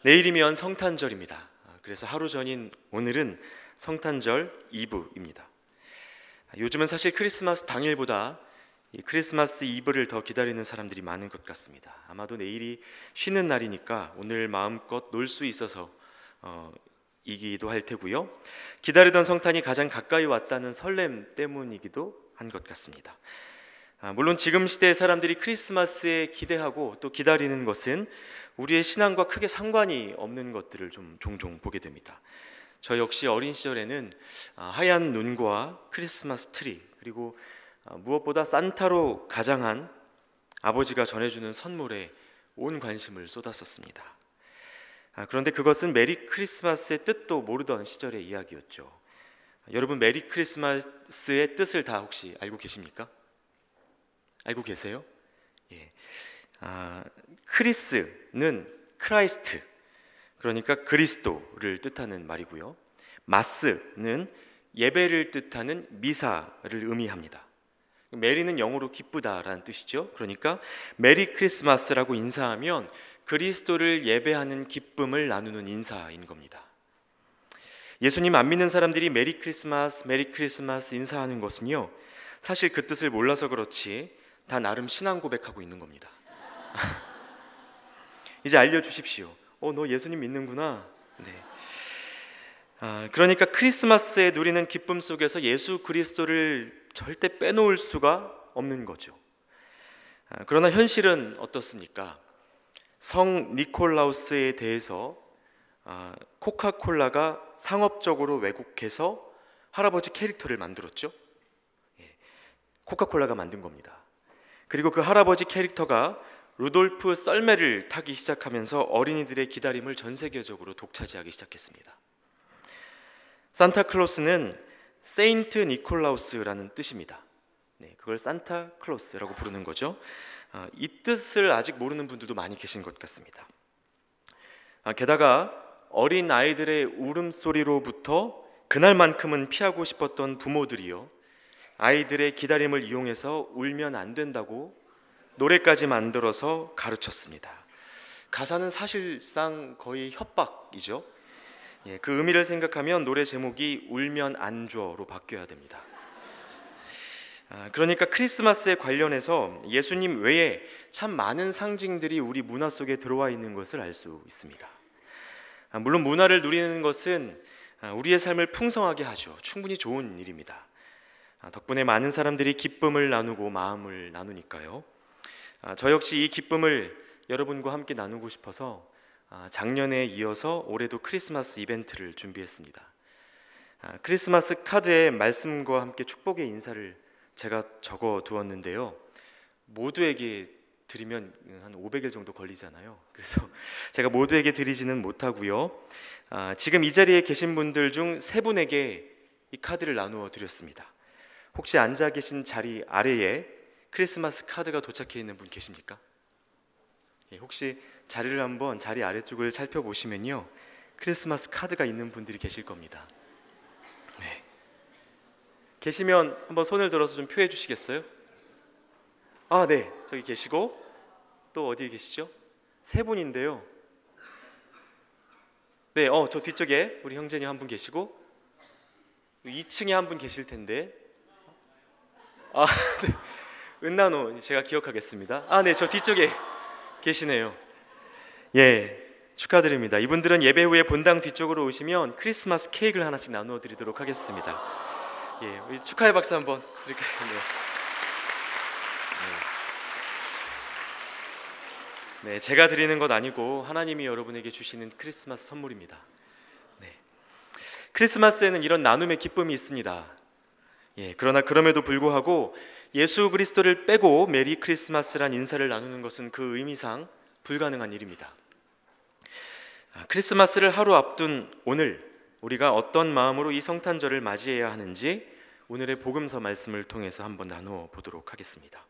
내일이면 성탄절입니다. 그래서 하루 전인 오늘은 성탄절 이브입니다. 요즘은 사실 크리스마스 당일보다 이 크리스마스 이브를 더 기다리는 사람들이 많은 것 같습니다. 아마도 내일이 쉬는 날이니까 오늘 마음껏 놀 수 있어서 이기도 할 테고요. 기다리던 성탄이 가장 가까이 왔다는 설렘 때문이기도 한 것 같습니다. 물론 지금 시대의 사람들이 크리스마스에 기대하고 또 기다리는 것은 우리의 신앙과 크게 상관이 없는 것들을 좀 종종 보게 됩니다. 저 역시 어린 시절에는 하얀 눈과 크리스마스 트리, 그리고 무엇보다 산타로 가장한 아버지가 전해주는 선물에 온 관심을 쏟았었습니다. 그런데 그것은 메리 크리스마스의 뜻도 모르던 시절의 이야기였죠. 여러분, 메리 크리스마스의 뜻을 다 혹시 알고 계십니까? 알고 계세요? 예. 크리스는 크라이스트, 그러니까 그리스도를 뜻하는 말이고요. 마스는 예배를 뜻하는 미사를 의미합니다. 메리는 영어로 기쁘다라는 뜻이죠. 그러니까 메리 크리스마스라고 인사하면 그리스도를 예배하는 기쁨을 나누는 인사인 겁니다. 예수님 안 믿는 사람들이 메리 크리스마스 인사하는 것은요, 사실 그 뜻을 몰라서 그렇지 다 나름 신앙 고백하고 있는 겁니다. 이제 알려주십시오. 너 예수님 믿는구나. 네. 그러니까 크리스마스에 누리는 기쁨 속에서 예수 그리스도를 절대 빼놓을 수가 없는 거죠. 그러나 현실은 어떻습니까? 성 니콜라우스에 대해서 코카콜라가 상업적으로 왜곡해서 할아버지 캐릭터를 만들었죠. 코카콜라가 만든 겁니다. 그리고 그 할아버지 캐릭터가 루돌프 썰매를 타기 시작하면서 어린이들의 기다림을 전 세계적으로 독차지하기 시작했습니다. 산타클로스는 세인트 니콜라우스라는 뜻입니다. 그걸 산타클로스라고 부르는 거죠. 이 뜻을 아직 모르는 분들도 많이 계신 것 같습니다. 게다가 어린 아이들의 울음소리로부터 그날만큼은 피하고 싶었던 부모들이요, 아이들의 기다림을 이용해서 울면 안 된다고 노래까지 만들어서 가르쳤습니다. 가사는 사실상 거의 협박이죠. 그 의미를 생각하면 노래 제목이 울면 안 줘로 바뀌어야 됩니다. 그러니까 크리스마스에 관련해서 예수님 외에 참 많은 상징들이 우리 문화 속에 들어와 있는 것을 알 수 있습니다. 물론 문화를 누리는 것은 우리의 삶을 풍성하게 하죠. 충분히 좋은 일입니다. 덕분에 많은 사람들이 기쁨을 나누고 마음을 나누니까요. 저 역시 이 기쁨을 여러분과 함께 나누고 싶어서 작년에 이어서 올해도 크리스마스 이벤트를 준비했습니다. 크리스마스 카드에 말씀과 함께 축복의 인사를 제가 적어 두었는데요, 모두에게 드리면 한 500일 정도 걸리잖아요. 그래서 제가 모두에게 드리지는 못하고요, 지금 이 자리에 계신 분들 중 3분에게 이 카드를 나누어 드렸습니다. 혹시 앉아 계신 자리 아래에 크리스마스 카드가 도착해 있는 분 계십니까? 혹시 자리를 한번 자리 아래쪽을 살펴보시면요, 크리스마스 카드가 있는 분들이 계실 겁니다. 네. 계시면 한번 손을 들어서 좀 표해 주시겠어요? 네, 저기 계시고, 또 어디에 계시죠? 3분인데요. 네, 저 뒤쪽에 우리 형제님 한 분 계시고, 2층에 한 분 계실 텐데, 네. 은나노 제가 기억하겠습니다. 네, 저 뒤쪽에 계시네요. 예, 축하드립니다. 이분들은 예배 후에 본당 뒤쪽으로 오시면 크리스마스 케이크를 하나씩 나누어 드리도록 하겠습니다. 예, 우리 축하의 박수 한번 드릴까요? 네, 제가 드리는 것 아니고 하나님이 여러분에게 주시는 크리스마스 선물입니다. 네. 크리스마스에는 이런 나눔의 기쁨이 있습니다. 그러나 그럼에도 불구하고 예수 그리스도를 빼고 메리 크리스마스란 인사를 나누는 것은 그 의미상 불가능한 일입니다. 크리스마스를 하루 앞둔 오늘, 우리가 어떤 마음으로 이 성탄절을 맞이해야 하는지 오늘의 복음서 말씀을 통해서 한번 나누어 보도록 하겠습니다.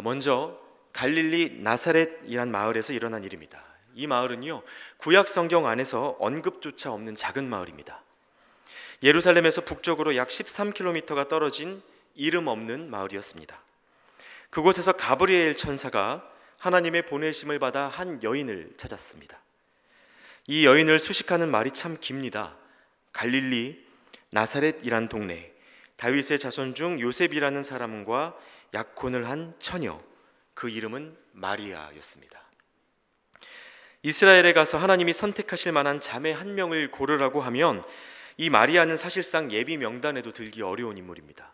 먼저 갈릴리 나사렛이란 마을에서 일어난 일입니다. 이 마을은요, 구약 성경 안에서 언급조차 없는 작은 마을입니다. 예루살렘에서 북쪽으로 약 13km가 떨어진 이름 없는 마을이었습니다. 그곳에서 가브리엘 천사가 하나님의 보내심을 받아 한 여인을 찾았습니다. 이 여인을 수식하는 말이 참 깁니다. 갈릴리 나사렛이란 동네, 다윗의 자손 중 요셉이라는 사람과 약혼을 한 처녀, 그 이름은 마리아였습니다. 이스라엘에 가서 하나님이 선택하실 만한 자매 한 명을 고르라고 하면 이 마리아는 사실상 예비 명단에도 들기 어려운 인물입니다.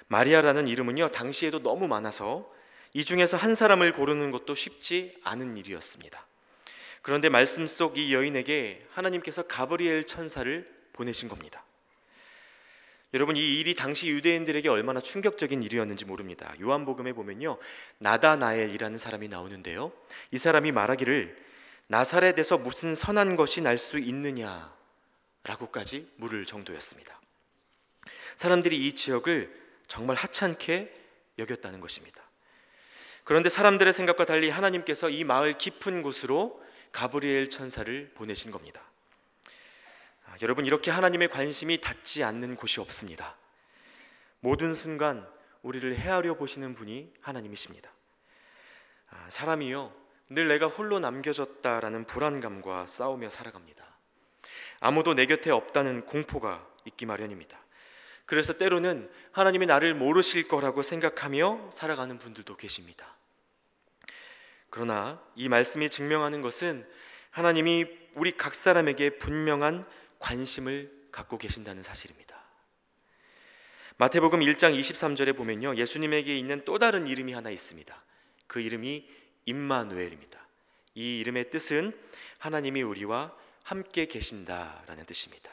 마리아라는 이름은요, 당시에도 너무 많아서 이 중에서 한 사람을 고르는 것도 쉽지 않은 일이었습니다. 그런데 말씀 속 이 여인에게 하나님께서 가브리엘 천사를 보내신 겁니다. 여러분, 이 일이 당시 유대인들에게 얼마나 충격적인 일이었는지 모릅니다. 요한복음에 보면요, 나다나엘이라는 사람이 나오는데요, 이 사람이 말하기를 나사렛에서 무슨 선한 것이 날 수 있느냐 라고까지 물을 정도였습니다. 사람들이 이 지역을 정말 하찮게 여겼다는 것입니다. 그런데 사람들의 생각과 달리 하나님께서 이 마을 깊은 곳으로 가브리엘 천사를 보내신 겁니다. 여러분, 이렇게 하나님의 관심이 닿지 않는 곳이 없습니다. 모든 순간 우리를 헤아려 보시는 분이 하나님이십니다. 사람이요, 늘 내가 홀로 남겨졌다라는 불안감과 싸우며 살아갑니다. 아무도 내 곁에 없다는 공포가 있기 마련입니다. 그래서 때로는 하나님이 나를 모르실 거라고 생각하며 살아가는 분들도 계십니다. 그러나 이 말씀이 증명하는 것은 하나님이 우리 각 사람에게 분명한 관심을 갖고 계신다는 사실입니다. 마태복음 1장 23절에 보면요, 예수님에게 있는 또 다른 이름이 하나 있습니다. 그 이름이 임마누엘입니다. 이 이름의 뜻은 하나님이 우리와 함께 계신다라는 뜻입니다.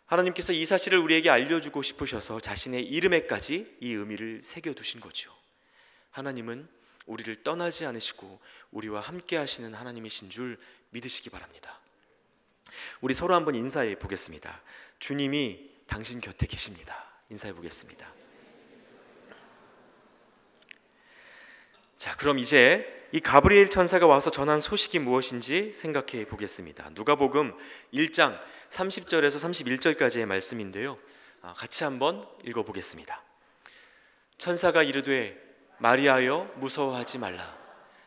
하나님께서 이 사실을 우리에게 알려주고 싶으셔서 자신의 이름에까지 이 의미를 새겨두신 거죠. 하나님은 우리를 떠나지 않으시고 우리와 함께 하시는 하나님이신 줄 믿으시기 바랍니다. 우리 서로 한번 인사해 보겠습니다. 주님이 당신 곁에 계십니다. 인사해 보겠습니다. 자, 그럼 이제 이 가브리엘 천사가 와서 전한 소식이 무엇인지 생각해 보겠습니다. 누가복음 1장 30절에서 31절까지의 말씀인데요, 같이 한번 읽어보겠습니다. 천사가 이르되 마리아여 무서워하지 말라.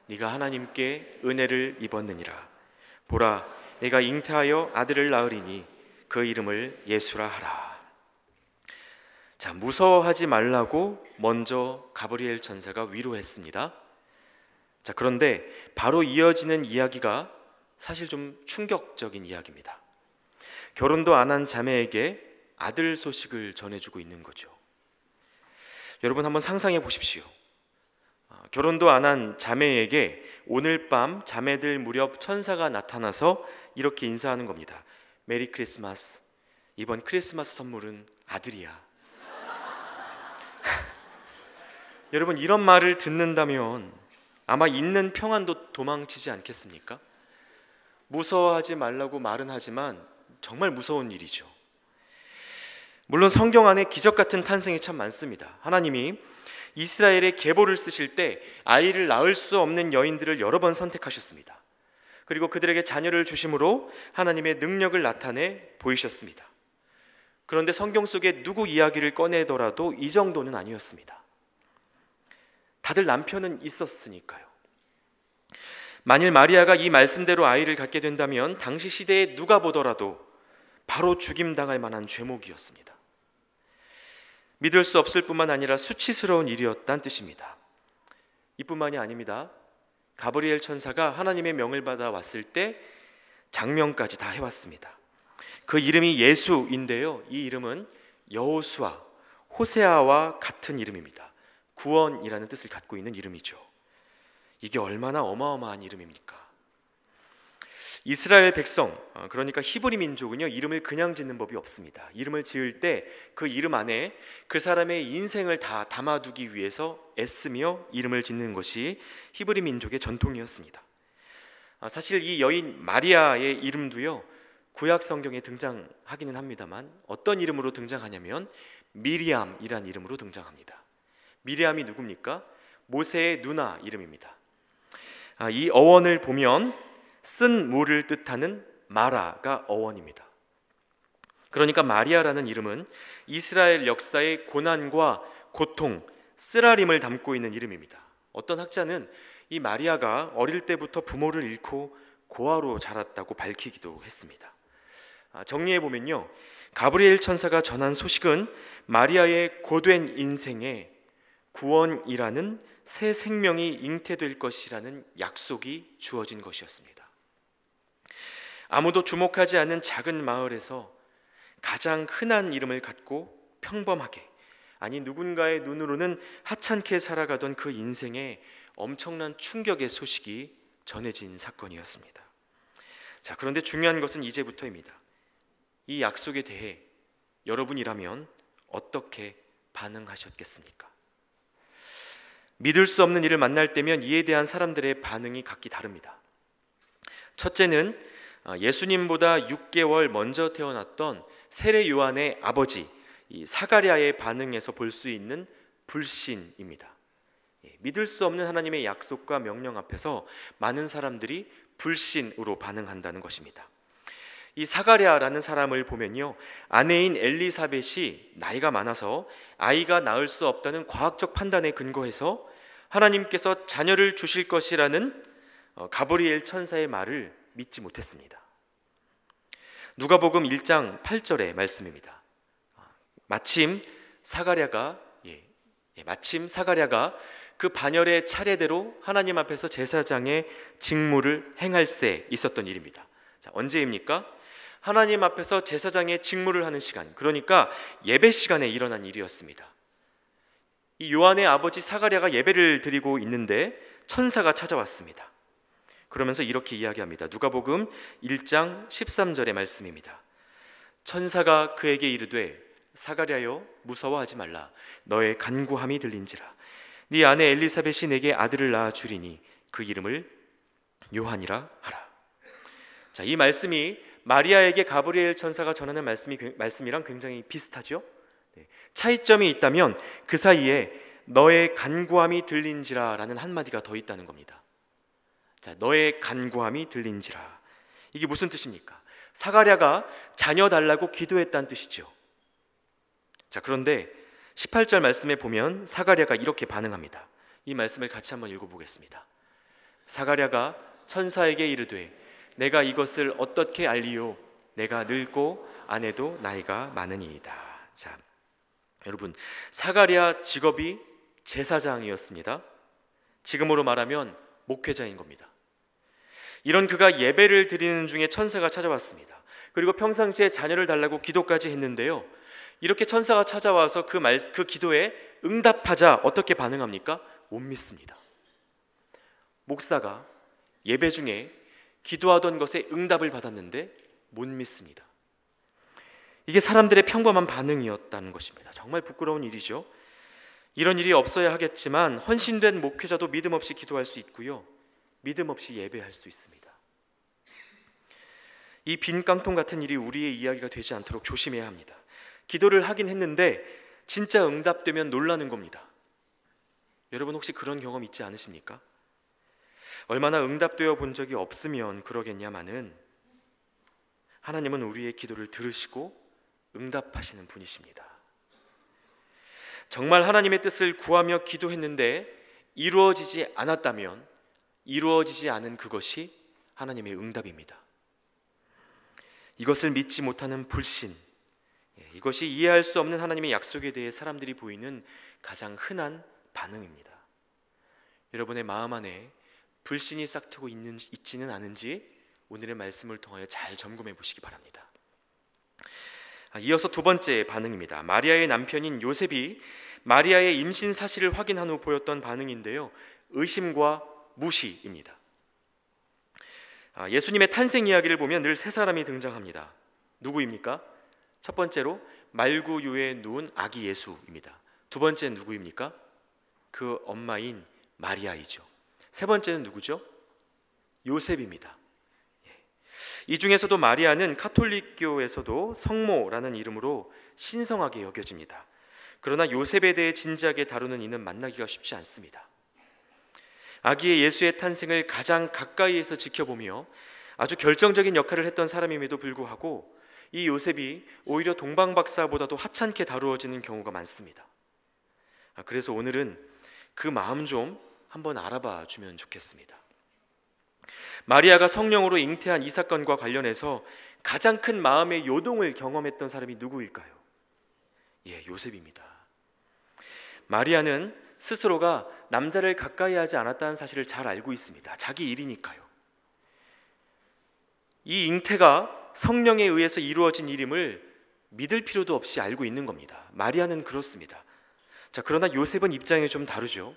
네가 하나님께 은혜를 입었느니라. 보라, 내가 잉태하여 아들을 낳으리니 그 이름을 예수라 하라. 자, 무서워하지 말라고 먼저 가브리엘 천사가 위로했습니다. 자, 그런데 바로 이어지는 이야기가 사실 좀 충격적인 이야기입니다. 결혼도 안 한 자매에게 아들 소식을 전해주고 있는 거죠. 여러분, 한번 상상해 보십시오. 결혼도 안 한 자매에게 오늘 밤 자매들 무렵 천사가 나타나서 이렇게 인사하는 겁니다. 메리 크리스마스. 이번 크리스마스 선물은 아들이야. 여러분, 이런 말을 듣는다면 아마 있는 평안도 도망치지 않겠습니까? 무서워하지 말라고 말은 하지만 정말 무서운 일이죠. 물론 성경 안에 기적 같은 탄생이 참 많습니다. 하나님이 이스라엘의 계보를 쓰실 때 아이를 낳을 수 없는 여인들을 여러 번 선택하셨습니다. 그리고 그들에게 자녀를 주심으로 하나님의 능력을 나타내 보이셨습니다. 그런데 성경 속에 누구 이야기를 꺼내더라도 이 정도는 아니었습니다. 다들 남편은 있었으니까요. 만일 마리아가 이 말씀대로 아이를 갖게 된다면 당시 시대에 누가 보더라도 바로 죽임당할 만한 죄목이었습니다. 믿을 수 없을 뿐만 아니라 수치스러운 일이었다는 뜻입니다. 이뿐만이 아닙니다. 가브리엘 천사가 하나님의 명을 받아 왔을 때 장명까지 다 해왔습니다. 그 이름이 예수인데요, 이 이름은 여호수아, 호세아와 같은 이름입니다. 구원이라는 뜻을 갖고 있는 이름이죠. 이게 얼마나 어마어마한 이름입니까? 이스라엘 백성, 그러니까 히브리 민족은요, 이름을 그냥 짓는 법이 없습니다. 이름을 지을 때 그 이름 안에 그 사람의 인생을 다 담아두기 위해서 애쓰며 이름을 짓는 것이 히브리 민족의 전통이었습니다. 사실 이 여인 마리아의 이름도요, 구약 성경에 등장하기는 합니다만 어떤 이름으로 등장하냐면 미리암이란 이름으로 등장합니다. 미리암이 누굽니까? 모세의 누나 이름입니다. 이 어원을 보면 쓴 물을 뜻하는 마라가 어원입니다. 그러니까 마리아라는 이름은 이스라엘 역사의 고난과 고통, 쓰라림을 담고 있는 이름입니다. 어떤 학자는 이 마리아가 어릴 때부터 부모를 잃고 고아로 자랐다고 밝히기도 했습니다. 정리해 보면요, 가브리엘 천사가 전한 소식은 마리아의 고된 인생에 구원이라는 새 생명이 잉태될 것이라는 약속이 주어진 것이었습니다. 아무도 주목하지 않는 작은 마을에서 가장 흔한 이름을 갖고 평범하게, 아니 누군가의 눈으로는 하찮게 살아가던 그 인생에 엄청난 충격의 소식이 전해진 사건이었습니다. 자, 그런데 중요한 것은 이제부터입니다. 이 약속에 대해 여러분이라면 어떻게 반응하셨겠습니까? 믿을 수 없는 일을 만날 때면 이에 대한 사람들의 반응이 각기 다릅니다. 첫째는 예수님보다 6개월 먼저 태어났던 세례 요한의 아버지 이 사가랴의 반응에서 볼 수 있는 불신입니다. 믿을 수 없는 하나님의 약속과 명령 앞에서 많은 사람들이 불신으로 반응한다는 것입니다. 이 사가랴라는 사람을 보면요, 아내인 엘리사벳이 나이가 많아서 아이가 낳을 수 없다는 과학적 판단에 근거해서 하나님께서 자녀를 주실 것이라는 가브리엘 천사의 말을 믿지 못했습니다. 누가복음 1장 8절의 말씀입니다. 마침 사가랴가 그 반열의 차례대로 하나님 앞에서 제사장의 직무를 행할 새 있었던 일입니다. 자, 언제입니까? 하나님 앞에서 제사장의 직무를 하는 시간, 그러니까 예배 시간에 일어난 일이었습니다. 이 요한의 아버지 사가랴가 예배를 드리고 있는데 천사가 찾아왔습니다. 그러면서 이렇게 이야기합니다. 누가복음 1장 13절의 말씀입니다. 천사가 그에게 이르되 사가랴여 무서워하지 말라. 너의 간구함이 들린지라. 네 아내 엘리사벳이 내게 아들을 낳아 주리니 그 이름을 요한이라 하라. 자, 이 말씀이 마리아에게 가브리엘 천사가 전하는 말씀이랑 굉장히 비슷하죠. 차이점이 있다면 그 사이에 너의 간구함이 들린지라 라는 한마디가 더 있다는 겁니다. 자, 너의 간구함이 들린지라. 이게 무슨 뜻입니까? 사가랴가 자녀 달라고 기도했다는 뜻이죠. 자, 그런데 18절 말씀에 보면 사가랴가 이렇게 반응합니다. 이 말씀을 같이 한번 읽어보겠습니다. 사가랴가 천사에게 이르되 내가 이것을 어떻게 알리요? 내가 늙고 아내도 나이가 많으니이다. 자, 여러분, 사가랴 직업이 제사장이었습니다. 지금으로 말하면 목회자인 겁니다. 이런 그가 예배를 드리는 중에 천사가 찾아왔습니다. 그리고 평상시에 자녀를 달라고 기도까지 했는데요, 이렇게 천사가 찾아와서 그 기도에 응답하자 어떻게 반응합니까? 못 믿습니다. 목사가 예배 중에 기도하던 것에 응답을 받았는데 못 믿습니다. 이게 사람들의 평범한 반응이었다는 것입니다. 정말 부끄러운 일이죠. 이런 일이 없어야 하겠지만 헌신된 목회자도 믿음 없이 기도할 수 있고요, 믿음 없이 예배할 수 있습니다. 이 빈 깡통 같은 일이 우리의 이야기가 되지 않도록 조심해야 합니다. 기도를 하긴 했는데 진짜 응답되면 놀라는 겁니다. 여러분 혹시 그런 경험 있지 않으십니까? 얼마나 응답되어 본 적이 없으면 그러겠냐마는 하나님은 우리의 기도를 들으시고 응답하시는 분이십니다. 정말 하나님의 뜻을 구하며 기도했는데 이루어지지 않았다면 이루어지지 않은 그것이 하나님의 응답입니다. 이것을 믿지 못하는 불신, 이것이 이해할 수 없는 하나님의 약속에 대해 사람들이 보이는 가장 흔한 반응입니다. 여러분의 마음 안에 불신이 싹트고 있지는 않은지 오늘의 말씀을 통하여 잘 점검해 보시기 바랍니다. 이어서 두 번째 반응입니다. 마리아의 남편인 요셉이 마리아의 임신 사실을 확인한 후 보였던 반응인데요, 의심과 무시입니다. 예수님의 탄생 이야기를 보면 늘 세 사람이 등장합니다. 누구입니까? 첫 번째로 말구유에 누운 아기 예수입니다. 두 번째는 누구입니까? 그 엄마인 마리아이죠. 세 번째는 누구죠? 요셉입니다. 이 중에서도 마리아는 카톨릭교에서도 성모라는 이름으로 신성하게 여겨집니다. 그러나 요셉에 대해 진지하게 다루는 이는 만나기가 쉽지 않습니다. 아기의 예수의 탄생을 가장 가까이에서 지켜보며 아주 결정적인 역할을 했던 사람임에도 불구하고 이 요셉이 오히려 동방박사보다도 하찮게 다루어지는 경우가 많습니다. 그래서 오늘은 그 마음 좀 한번 알아봐 주면 좋겠습니다. 마리아가 성령으로 잉태한 이 사건과 관련해서 가장 큰 마음의 요동을 경험했던 사람이 누구일까요? 예, 요셉입니다. 마리아는 스스로가 남자를 가까이 하지 않았다는 사실을 잘 알고 있습니다. 자기 일이니까요. 이 잉태가 성령에 의해서 이루어진 일임을 믿을 필요도 없이 알고 있는 겁니다. 마리아는 그렇습니다. 자, 그러나 요셉은 입장이 좀 다르죠.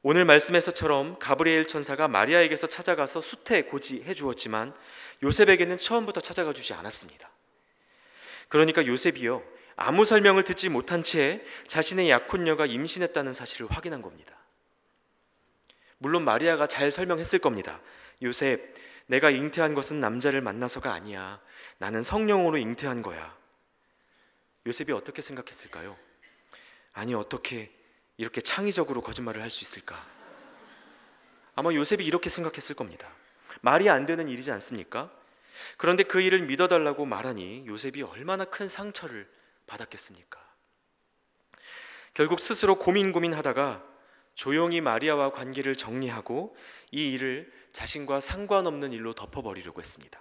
오늘 말씀에서처럼 가브리엘 천사가 마리아에게서 찾아가서 수태고지해 주었지만 요셉에게는 처음부터 찾아가 주지 않았습니다. 그러니까 요셉이요, 아무 설명을 듣지 못한 채 자신의 약혼녀가 임신했다는 사실을 확인한 겁니다. 물론 마리아가 잘 설명했을 겁니다. 요셉, 내가 잉태한 것은 남자를 만나서가 아니야. 나는 성령으로 잉태한 거야. 요셉이 어떻게 생각했을까요? 아니, 어떻게 이렇게 창의적으로 거짓말을 할 수 있을까? 아마 요셉이 이렇게 생각했을 겁니다. 말이 안 되는 일이지 않습니까? 그런데 그 일을 믿어달라고 말하니 요셉이 얼마나 큰 상처를 받았겠습니까? 결국 스스로 고민하다가 조용히 마리아와 관계를 정리하고 이 일을 자신과 상관없는 일로 덮어버리려고 했습니다.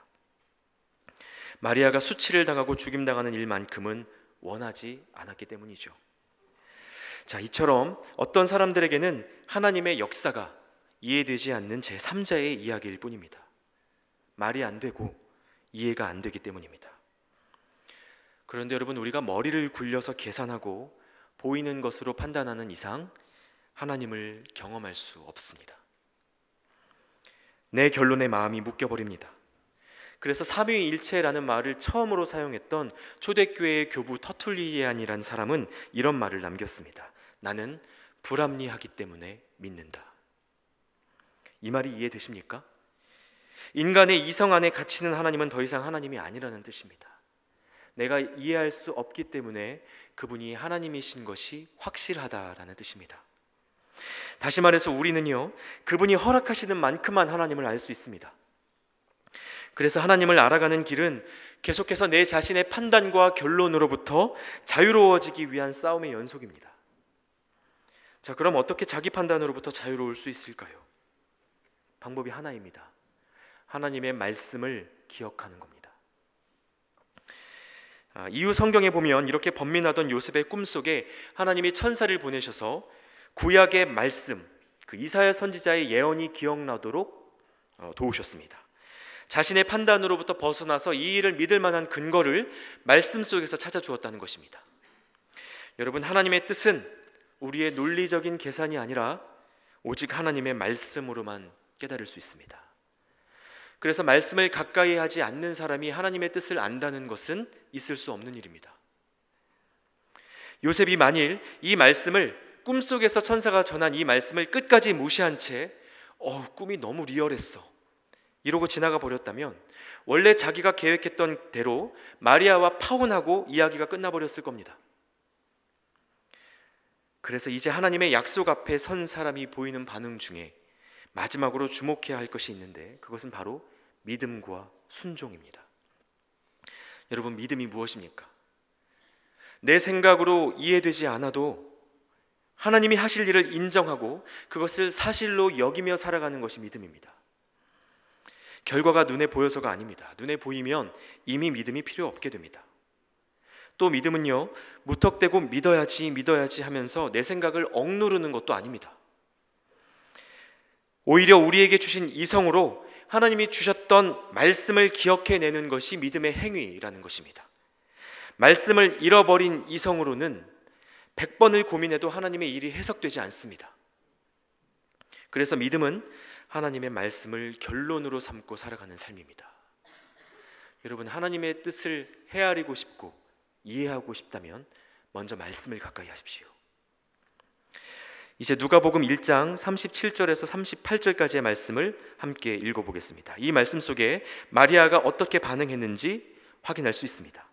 마리아가 수치를 당하고 죽임당하는 일만큼은 원하지 않았기 때문이죠. 자, 이처럼 어떤 사람들에게는 하나님의 역사가 이해되지 않는 제3자의 이야기일 뿐입니다. 말이 안 되고 이해가 안 되기 때문입니다. 그런데 여러분, 우리가 머리를 굴려서 계산하고 보이는 것으로 판단하는 이상 하나님을 경험할 수 없습니다. 내 결론에 마음이 묶여버립니다. 그래서 삼위일체라는 말을 처음으로 사용했던 초대교회의 교부 터툴리안이라는 사람은 이런 말을 남겼습니다. 나는 불합리하기 때문에 믿는다. 이 말이 이해되십니까? 인간의 이성 안에 갇히는 하나님은 더 이상 하나님이 아니라는 뜻입니다. 내가 이해할 수 없기 때문에 그분이 하나님이신 것이 확실하다라는 뜻입니다. 다시 말해서 우리는요, 그분이 허락하시는 만큼만 하나님을 알 수 있습니다. 그래서 하나님을 알아가는 길은 계속해서 내 자신의 판단과 결론으로부터 자유로워지기 위한 싸움의 연속입니다. 자, 그럼 어떻게 자기 판단으로부터 자유로울 수 있을까요? 방법이 하나입니다. 하나님의 말씀을 기억하는 겁니다. 이후 성경에 보면 이렇게 번민하던 요셉의 꿈속에 하나님이 천사를 보내셔서 구약의 말씀, 그 이사야 선지자의 예언이 기억나도록 도우셨습니다. 자신의 판단으로부터 벗어나서 이 일을 믿을 만한 근거를 말씀 속에서 찾아주었다는 것입니다. 여러분, 하나님의 뜻은 우리의 논리적인 계산이 아니라 오직 하나님의 말씀으로만 깨달을 수 있습니다. 그래서 말씀을 가까이 하지 않는 사람이 하나님의 뜻을 안다는 것은 있을 수 없는 일입니다. 요셉이 만일 이 말씀을, 꿈속에서 천사가 전한 이 말씀을 끝까지 무시한 채 꿈이 너무 리얼했어 이러고 지나가 버렸다면 원래 자기가 계획했던 대로 마리아와 파혼하고 이야기가 끝나버렸을 겁니다. 그래서 이제 하나님의 약속 앞에 선 사람이 보이는 반응 중에 마지막으로 주목해야 할 것이 있는데 그것은 바로 믿음과 순종입니다. 여러분, 믿음이 무엇입니까? 내 생각으로 이해되지 않아도 하나님이 하실 일을 인정하고 그것을 사실로 여기며 살아가는 것이 믿음입니다. 결과가 눈에 보여서가 아닙니다. 눈에 보이면 이미 믿음이 필요 없게 됩니다. 또 믿음은요, 무턱대고 믿어야지 하면서 내 생각을 억누르는 것도 아닙니다. 오히려 우리에게 주신 이성으로 하나님이 주셨던 말씀을 기억해내는 것이 믿음의 행위라는 것입니다. 말씀을 잃어버린 이성으로는 100번을 고민해도 하나님의 일이 해석되지 않습니다. 그래서 믿음은 하나님의 말씀을 결론으로 삼고 살아가는 삶입니다. 여러분, 하나님의 뜻을 헤아리고 싶고 이해하고 싶다면 먼저 말씀을 가까이 하십시오. 이제 누가복음 1장 37절에서 38절까지의 말씀을 함께 읽어보겠습니다. 이 말씀 속에 마리아가 어떻게 반응했는지 확인할 수 있습니다.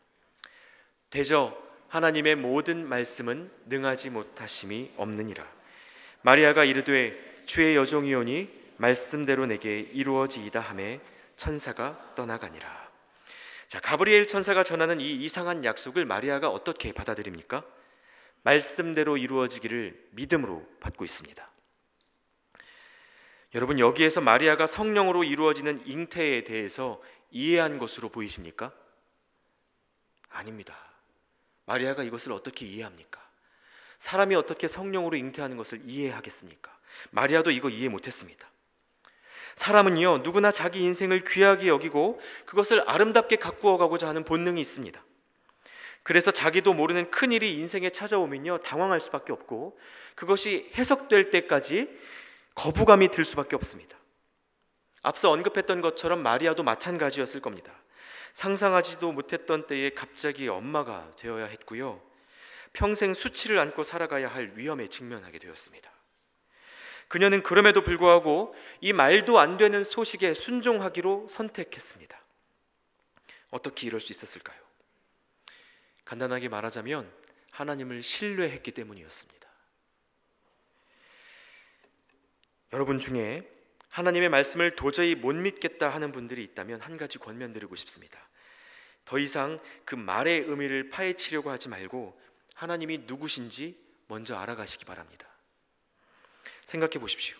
대저 하나님의 모든 말씀은 능하지 못하심이 없느니라. 마리아가 이르되 주의 여종이오니 말씀대로 내게 이루어지이다 하매 천사가 떠나가니라. 자, 가브리엘 천사가 전하는 이 이상한 약속을 마리아가 어떻게 받아들입니까? 말씀대로 이루어지기를 믿음으로 받고 있습니다. 여러분, 여기에서 마리아가 성령으로 이루어지는 잉태에 대해서 이해한 것으로 보이십니까? 아닙니다. 마리아가 이것을 어떻게 이해합니까? 사람이 어떻게 성령으로 잉태하는 것을 이해하겠습니까? 마리아도 이거 이해 못했습니다. 사람은요, 누구나 자기 인생을 귀하게 여기고 그것을 아름답게 가꾸어 가고자 하는 본능이 있습니다. 그래서 자기도 모르는 큰일이 인생에 찾아오면요, 당황할 수밖에 없고 그것이 해석될 때까지 거부감이 들 수밖에 없습니다. 앞서 언급했던 것처럼 마리아도 마찬가지였을 겁니다. 상상하지도 못했던 때에 갑자기 엄마가 되어야 했고요, 평생 수치를 안고 살아가야 할 위험에 직면하게 되었습니다. 그녀는 그럼에도 불구하고 이 말도 안 되는 소식에 순종하기로 선택했습니다. 어떻게 이럴 수 있었을까요? 간단하게 말하자면 하나님을 신뢰했기 때문이었습니다. 여러분 중에 하나님의 말씀을 도저히 못 믿겠다 하는 분들이 있다면 한 가지 권면드리고 싶습니다. 더 이상 그 말의 의미를 파헤치려고 하지 말고 하나님이 누구신지 먼저 알아가시기 바랍니다. 생각해 보십시오.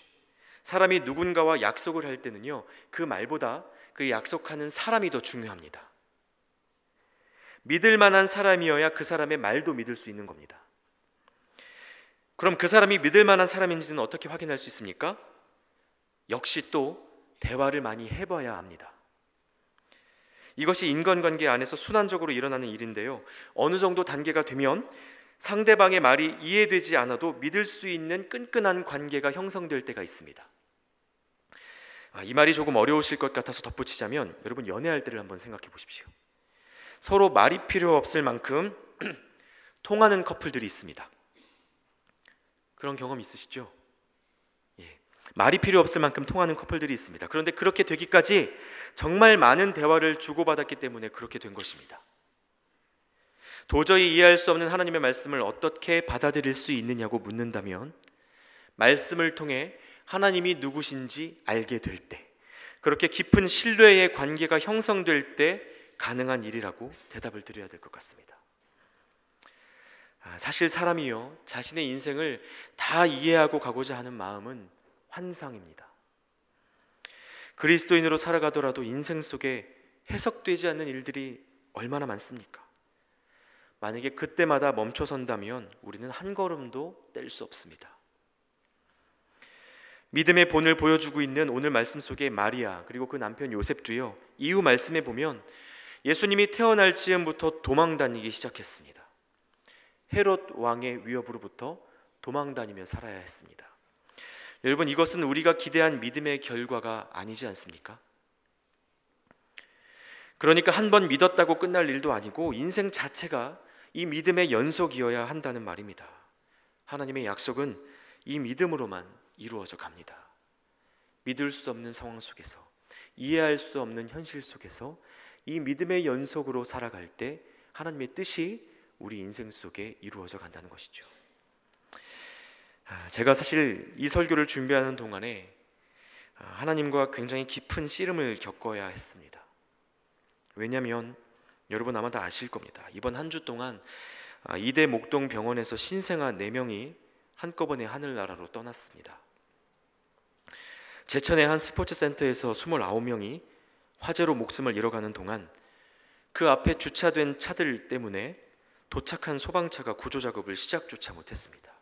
사람이 누군가와 약속을 할 때는요, 그 말보다 그 약속하는 사람이 더 중요합니다. 믿을 만한 사람이어야 그 사람의 말도 믿을 수 있는 겁니다. 그럼 그 사람이 믿을 만한 사람인지는 어떻게 확인할 수 있습니까? 역시 또 대화를 많이 해봐야 합니다. 이것이 인간관계 안에서 순환적으로 일어나는 일인데요, 어느 정도 단계가 되면 상대방의 말이 이해되지 않아도 믿을 수 있는 끈끈한 관계가 형성될 때가 있습니다. 이 말이 조금 어려우실 것 같아서 덧붙이자면, 여러분 연애할 때를 한번 생각해 보십시오. 서로 말이 필요 없을 만큼 통하는 커플들이 있습니다. 그런 경험 있으시죠? 예. 말이 필요 없을 만큼 통하는 커플들이 있습니다. 그런데 그렇게 되기까지 정말 많은 대화를 주고받았기 때문에 그렇게 된 것입니다. 도저히 이해할 수 없는 하나님의 말씀을 어떻게 받아들일 수 있느냐고 묻는다면, 말씀을 통해 하나님이 누구신지 알게 될 때, 그렇게 깊은 신뢰의 관계가 형성될 때 가능한 일이라고 대답을 드려야 될 것 같습니다. 사실 사람이요, 자신의 인생을 다 이해하고 가고자 하는 마음은 환상입니다. 그리스도인으로 살아가더라도 인생 속에 해석되지 않는 일들이 얼마나 많습니까? 만약에 그때마다 멈춰선다면 우리는 한 걸음도 뗄 수 없습니다. 믿음의 본을 보여주고 있는 오늘 말씀 속에 마리아 그리고 그 남편 요셉도요, 이후 말씀에 보면 예수님이 태어날 즈음부터 도망 다니기 시작했습니다. 헤롯 왕의 위협으로부터 도망 다니며 살아야 했습니다. 여러분, 이것은 우리가 기대한 믿음의 결과가 아니지 않습니까? 그러니까 한 번 믿었다고 끝날 일도 아니고 인생 자체가 이 믿음의 연속이어야 한다는 말입니다. 하나님의 약속은 이 믿음으로만 이루어져 갑니다. 믿을 수 없는 상황 속에서, 이해할 수 없는 현실 속에서 이 믿음의 연속으로 살아갈 때 하나님의 뜻이 우리 인생 속에 이루어져 간다는 것이죠. 제가 사실 이 설교를 준비하는 동안에 하나님과 굉장히 깊은 씨름을 겪어야 했습니다. 왜냐하면 여러분 아마 다 아실 겁니다. 이번 한 주 동안 이대 목동 병원에서 신생아 4명이 한꺼번에 하늘나라로 떠났습니다. 제천의 한 스포츠 센터에서 29명이 화재로 목숨을 잃어가는 동안 그 앞에 주차된 차들 때문에 도착한 소방차가 구조 작업을 시작조차 못했습니다.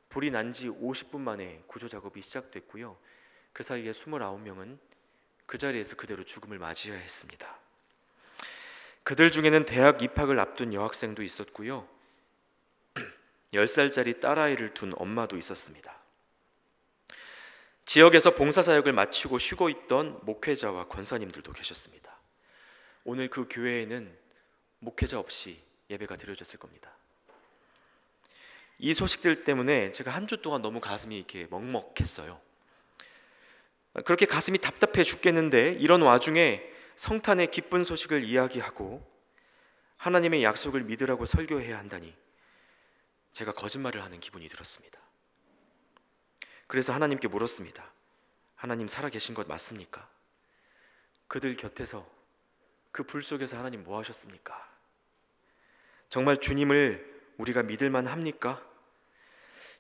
불이 난 지 50분 만에 구조 작업이 시작됐고요, 그 사이에 29명은 그 자리에서 그대로 죽음을 맞이해야 했습니다. 그들 중에는 대학 입학을 앞둔 여학생도 있었고요, 10살짜리 딸아이를 둔 엄마도 있었습니다. 지역에서 봉사사역을 마치고 쉬고 있던 목회자와 권사님들도 계셨습니다. 오늘 그 교회에는 목회자 없이 예배가 드려졌을 겁니다. 이 소식들 때문에 제가 한 주 동안 너무 가슴이 이렇게 먹먹했어요. 그렇게 가슴이 답답해 죽겠는데 이런 와중에 성탄의 기쁜 소식을 이야기하고 하나님의 약속을 믿으라고 설교해야 한다니 제가 거짓말을 하는 기분이 들었습니다. 그래서 하나님께 물었습니다. 하나님 살아계신 것 맞습니까? 그들 곁에서, 그 불 속에서 하나님 뭐 하셨습니까? 정말 주님을 우리가 믿을만 합니까?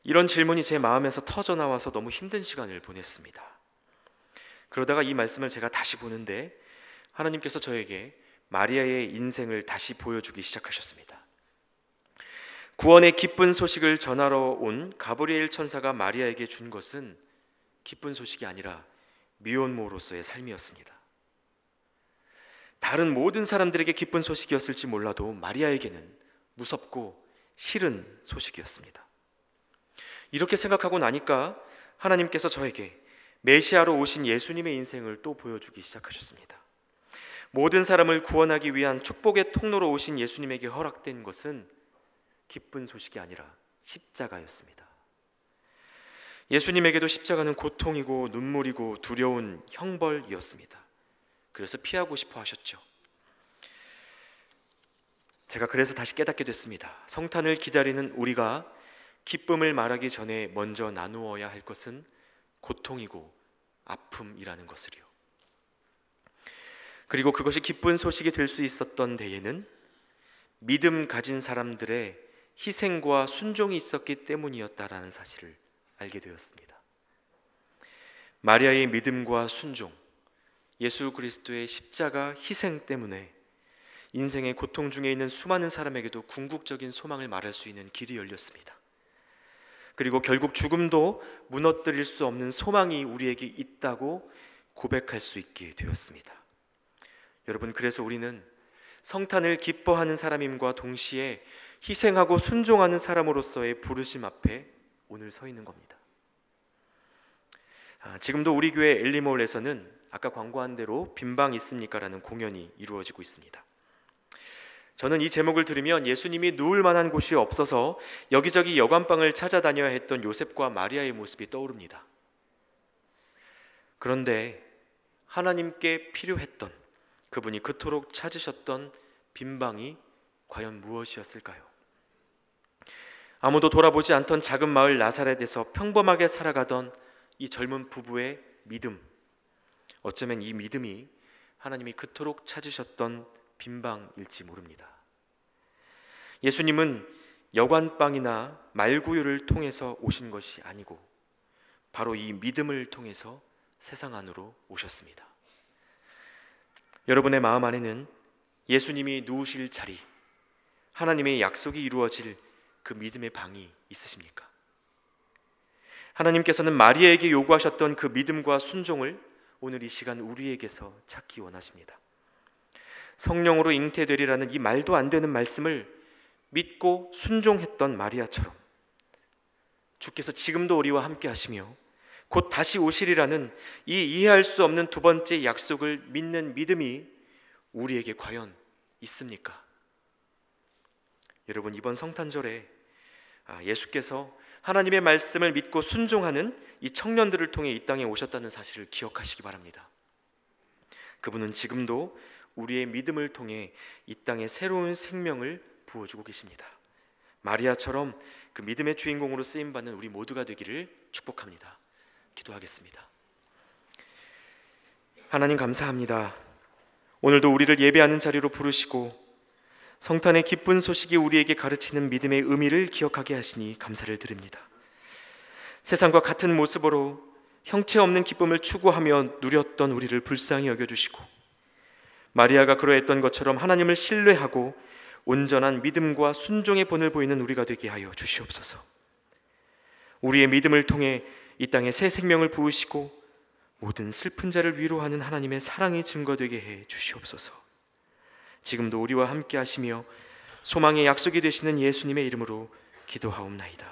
이런 질문이 제 마음에서 터져나와서 너무 힘든 시간을 보냈습니다. 그러다가 이 말씀을 제가 다시 보는데 하나님께서 저에게 마리아의 인생을 다시 보여주기 시작하셨습니다. 구원의 기쁜 소식을 전하러 온 가브리엘 천사가 마리아에게 준 것은 기쁜 소식이 아니라 미혼모로서의 삶이었습니다. 다른 모든 사람들에게 기쁜 소식이었을지 몰라도 마리아에게는 무섭고 싫은 소식이었습니다. 이렇게 생각하고 나니까 하나님께서 저에게 메시아로 오신 예수님의 인생을 또 보여주기 시작하셨습니다. 모든 사람을 구원하기 위한 축복의 통로로 오신 예수님에게 허락된 것은 기쁜 소식이 아니라 십자가였습니다. 예수님에게도 십자가는 고통이고 눈물이고 두려운 형벌이었습니다. 그래서 피하고 싶어 하셨죠. 제가 그래서 다시 깨닫게 됐습니다. 성탄을 기다리는 우리가 기쁨을 말하기 전에 먼저 나누어야 할 것은 고통이고 아픔이라는 것을요. 그리고 그것이 기쁜 소식이 될 수 있었던 데에는 믿음 가진 사람들의 희생과 순종이 있었기 때문이었다라는 사실을 알게 되었습니다. 마리아의 믿음과 순종, 예수 그리스도의 십자가 희생 때문에 인생의 고통 중에 있는 수많은 사람에게도 궁극적인 소망을 말할 수 있는 길이 열렸습니다. 그리고 결국 죽음도 무너뜨릴 수 없는 소망이 우리에게 있다고 고백할 수 있게 되었습니다. 여러분, 그래서 우리는 성탄을 기뻐하는 사람임과 동시에 희생하고 순종하는 사람으로서의 부르심 앞에 오늘 서 있는 겁니다. 지금도 우리 교회 엘리몰에서는 아까 광고한 대로 빈방 있습니까? 라는 공연이 이루어지고 있습니다. 저는 이 제목을 들으면 예수님이 누울 만한 곳이 없어서 여기저기 여관방을 찾아다녀야 했던 요셉과 마리아의 모습이 떠오릅니다. 그런데 하나님께 필요했던, 그분이 그토록 찾으셨던 빈방이 과연 무엇이었을까요? 아무도 돌아보지 않던 작은 마을 나사렛에서 평범하게 살아가던 이 젊은 부부의 믿음, 어쩌면 이 믿음이 하나님이 그토록 찾으셨던 빈방일지 모릅니다. 예수님은 여관방이나 말구유를 통해서 오신 것이 아니고 바로 이 믿음을 통해서 세상 안으로 오셨습니다. 여러분의 마음 안에는 예수님이 누우실 자리, 하나님의 약속이 이루어질 그 믿음의 방이 있으십니까? 하나님께서는 마리아에게 요구하셨던 그 믿음과 순종을 오늘 이 시간 우리에게서 찾기 원하십니다. 성령으로 잉태되리라는 이 말도 안 되는 말씀을 믿고 순종했던 마리아처럼 주께서 지금도 우리와 함께 하시며 곧 다시 오시리라는 이 이해할 수 없는 두 번째 약속을 믿는 믿음이 우리에게 과연 있습니까? 여러분, 이번 성탄절에 예수께서 하나님의 말씀을 믿고 순종하는 이 청년들을 통해 이 땅에 오셨다는 사실을 기억하시기 바랍니다. 그분은 지금도 우리의 믿음을 통해 이 땅에 새로운 생명을 부어주고 계십니다. 마리아처럼 그 믿음의 주인공으로 쓰임받는 우리 모두가 되기를 축복합니다. 기도하겠습니다. 하나님, 감사합니다. 오늘도 우리를 예배하는 자리로 부르시고 성탄의 기쁜 소식이 우리에게 가르치는 믿음의 의미를 기억하게 하시니 감사를 드립니다. 세상과 같은 모습으로 형체 없는 기쁨을 추구하며 누렸던 우리를 불쌍히 여겨주시고 마리아가 그러했던 것처럼 하나님을 신뢰하고 온전한 믿음과 순종의 본을 보이는 우리가 되게 하여 주시옵소서. 우리의 믿음을 통해 이 땅에 새 생명을 부으시고 모든 슬픈 자를 위로하는 하나님의 사랑이 증거되게 해 주시옵소서. 지금도 우리와 함께 하시며 소망의 약속이 되시는 예수님의 이름으로 기도하옵나이다.